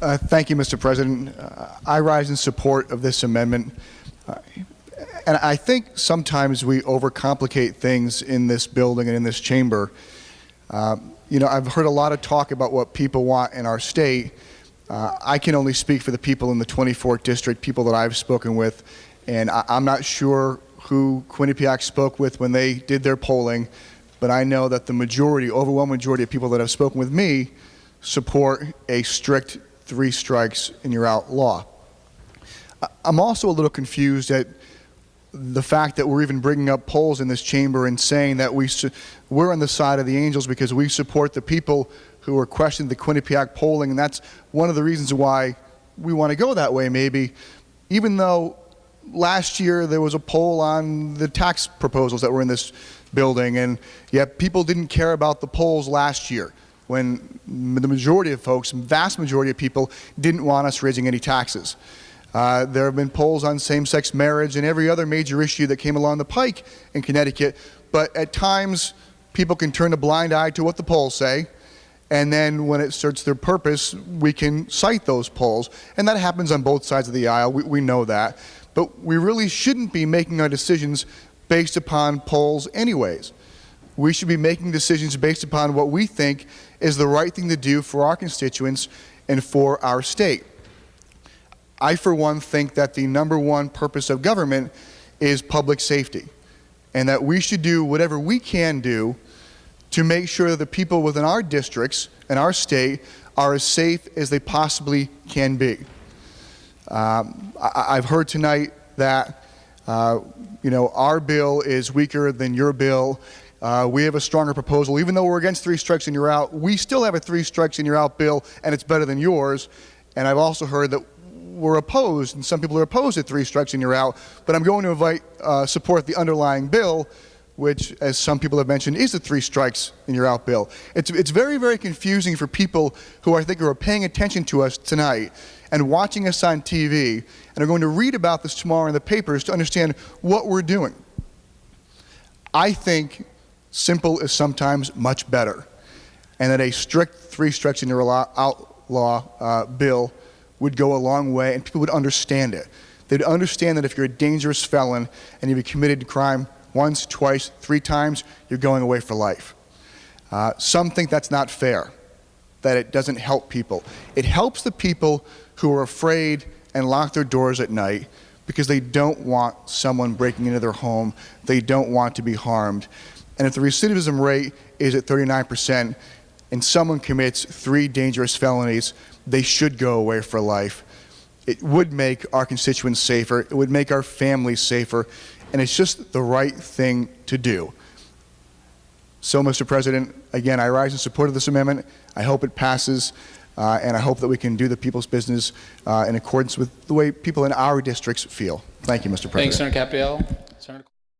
Thank you, Mr. President. I rise in support of this amendment. And I think sometimes we overcomplicate things in this building and in this chamber. I've heard a lot of talk about what people want in our state. I can only speak for the people in the 24th District, people that I've spoken with, and I'm not sure who Quinnipiac spoke with when they did their polling, but I know that the majority, overwhelming majority of people that have spoken with me support a strict 3 strikes and you're out law. I'm also a little confused at the fact that we're even bringing up polls in this chamber and saying that we're on the side of the angels because we support the people who are questioning the Quinnipiac polling, and that's one of the reasons why we want to go that way maybe, even though last year there was a poll on the tax proposals that were in this building, and yet people didn't care about the polls last year when the majority of folks, vast majority of people, didn't want us raising any taxes. There have been polls on same-sex marriage and every other major issue that came along the pike in Connecticut, but at times people can turn a blind eye to what the polls say, and then when it serves their purpose, we can cite those polls. And that happens on both sides of the aisle, we know that. But we really shouldn't be making our decisions based upon polls anyways. We should be making decisions based upon what we think is the right thing to do for our constituents and for our state. I, for one, think that the #1 purpose of government is public safety, and that we should do whatever we can do to make sure that the people within our districts and our state are as safe as they possibly can be. I've heard tonight that our bill is weaker than your bill. We have a stronger proposal. Even though we're against 3 strikes and you're out, we still have a 3 strikes and you're out bill, and it's better than yours. And I've also heard that we're opposed, and some people are opposed to 3 strikes and you're out. But I'm going to support the underlying bill, which, as some people have mentioned, is the 3 strikes and you're out bill. It's very, very confusing for people who I think are paying attention to us tonight and watching us on TV and are going to read about this tomorrow in the papers to understand what we're doing. I think simple is sometimes much better, and that a strict 3 strikes and you're outlaw bill would go a long way, and people would understand it. They'd understand that if you're a dangerous felon and you've committed crime once, twice, 3 times, you're going away for life. Some think that's not fair, that it doesn't help people. It helps the people who are afraid and lock their doors at night because they don't want someone breaking into their home. They don't want to be harmed. And if the recidivism rate is at 39% and someone commits 3 dangerous felonies, they should go away for life. It would make our constituents safer. It would make our families safer. And it's just the right thing to do. So, Mr. President, again, I rise in support of this amendment. I hope it passes, and I hope that we can do the people's business in accordance with the way people in our districts feel. Thank you, Mr. President. Thanks, Senator Cappiello.